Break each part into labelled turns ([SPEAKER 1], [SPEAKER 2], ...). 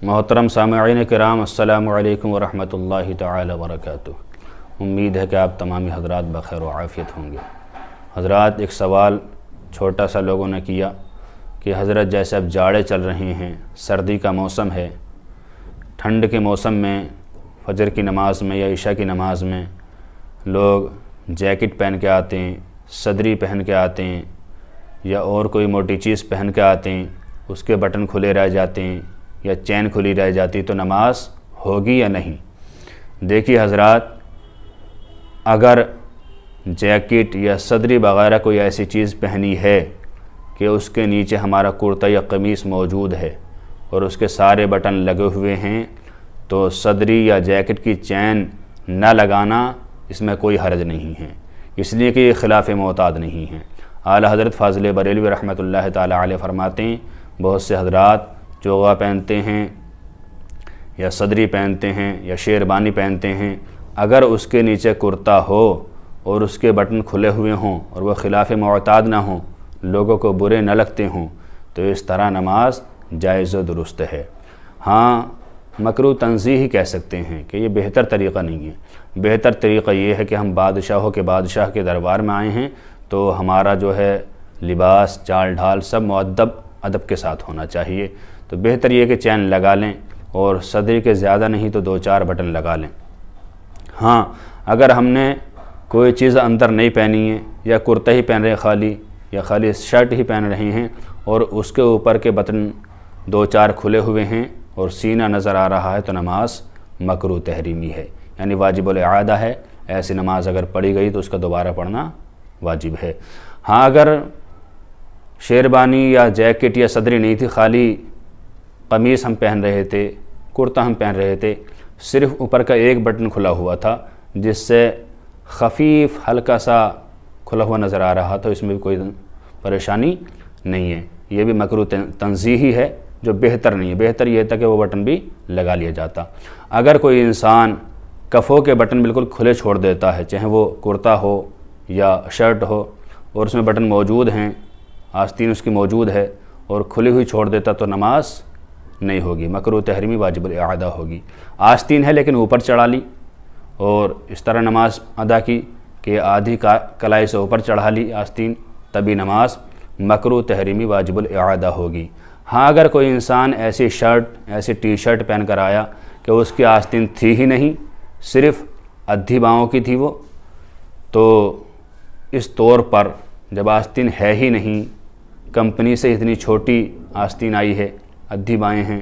[SPEAKER 1] محترم سامعین کرام، السلام علیکم ورحمۃ اللہ تعالی وبرکاتہ۔ امید ہے کہ آپ تمامی حضرات بخیر و عافیت ہوں گے۔ حضرات، ایک سوال چھوٹا سا لوگوں نے کیا کہ حضرت جیسے اب جاڑے چل رہے ہیں، سردی کا موسم ہے، ٹھنڈ کے موسم میں فجر کی نماز میں یا عشاء کی نماز میں لوگ جیکٹ پہن کے آتے ہیں، صدری پہن کے آتے ہیں یا اور کوئی موٹی چیز پہن کے آتے ہیں، اس کے بٹن کھلے رہ جاتے ہیں یا چین کھلی رہ جاتی، تو نماز ہوگی یا نہیں؟ دیکھیے حضرات، اگر جیکٹ یا صدری وغیرہ کوئی ایسی چیز پہنی ہے کہ اس کے نیچے ہمارا کرتا یا قمیص موجود ہے اور اس کے سارے بٹن لگے ہوئے ہیں، تو صدری یا جیکٹ کی چین نہ لگانا اس میں کوئی حرج نہیں ہے، اس لیے کہ یہ خلاف معتاد نہیں ہے۔ اعلیٰ حضرت فاضل بریلوی رحمۃ اللہ تعالی علیہ فرماتے ہیں، بہت سے حضرات چوغا پہنتے ہیں یا صدری پہنتے ہیں یا شیروانی پہنتے ہیں، اگر اس کے نیچے کرتا ہو اور اس کے بٹن کھلے ہوئے ہوں اور وہ خلاف معتاد نہ ہوں، لوگوں کو برے نہ لگتے ہوں، تو اس طرح نماز جائز و درست ہے۔ ہاں، مکروہ تنزیہی کہہ سکتے ہیں کہ یہ بہتر طریقہ نہیں ہے۔ بہتر طریقہ یہ ہے کہ ہم بادشاہوں کے بادشاہ کے دربار میں آئے ہیں، تو ہمارا جو ہے لباس، چال ڈھال سب مؤدب ادب کے ساتھ ہونا چاہیے۔ تو بہتر یہ کہ چین لگا لیں اور صدری کے زیادہ نہیں تو 2-4 بٹن لگا لیں۔ ہاں، اگر ہم نے کوئی چیز اندر نہیں پہنی ہے یا کرتا ہی پہن رہے خالی یا خالی شرٹ ہی پہن رہے ہیں اور اس کے اوپر کے بٹن 2-4 کھلے ہوئے ہیں اور سینہ نظر آ رہا ہے، تو نماز مکروہ تحریمی ہے، یعنی واجب الاعادہ ہے۔ ایسی نماز اگر پڑھی گئی تو اس کا دوبارہ پڑھنا واجب ہے۔ ہاں، اگر شیروانی یا جیکٹ یا صدری نہیں تھی، خالی قمیص ہم پہن رہے تھے، کرتا ہم پہن رہے تھے، صرف اوپر کا ایک بٹن کھلا ہوا تھا جس سے خفیف ہلکا سا کھلا ہوا نظر آ رہا، تو اس میں بھی کوئی پریشانی نہیں ہے۔ یہ بھی مکروہ تنزیہی ہے جو بہتر نہیں ہے۔ بہتر یہ تھا کہ وہ بٹن بھی لگا لیا جاتا۔ اگر کوئی انسان کفوں کے بٹن بالکل کھلے چھوڑ دیتا ہے، چاہے وہ کرتا ہو یا شرٹ ہو، اور اس میں بٹن موجود ہیں، آستین اس کی موجود ہے اور کھلی ہوئی چھوڑ دیتا، تو نماز نہیں ہوگی، مکروہ تحریمی واجب الاعادہ ہوگی۔ آستین ہے لیکن اوپر چڑھا لی اور اس طرح نماز ادا کی کہ آدھی کلائی سے اوپر چڑھا لی آستین، تبھی نماز مکروہ تحریمی واجب الاعادہ ہوگی۔ ہاں، اگر کوئی انسان ایسی ٹی شرٹ پہن کر آیا کہ اس کی آستین تھی ہی نہیں، صرف ادھی باؤں کی تھی وہ، تو اس طور پر جب آستین ہے ہی نہیں، کمپنی سے اتنی چھوٹی آستین آئی ہے، ادھی بائیں ہیں،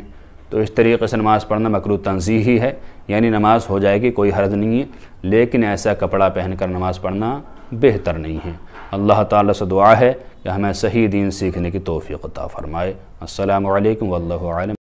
[SPEAKER 1] تو اس طریقے سے نماز پڑھنا مکروہ تنزیہی ہے، یعنی نماز ہو جائے گی، کوئی حرج نہیں ہے، لیکن ایسا کپڑا پہن کر نماز پڑھنا بہتر نہیں ہے۔ اللہ تعالیٰ سے دعا ہے کہ ہمیں صحیح دین سیکھنے کی توفیق عطا فرمائے۔ السلام علیکم واللہ اعلم۔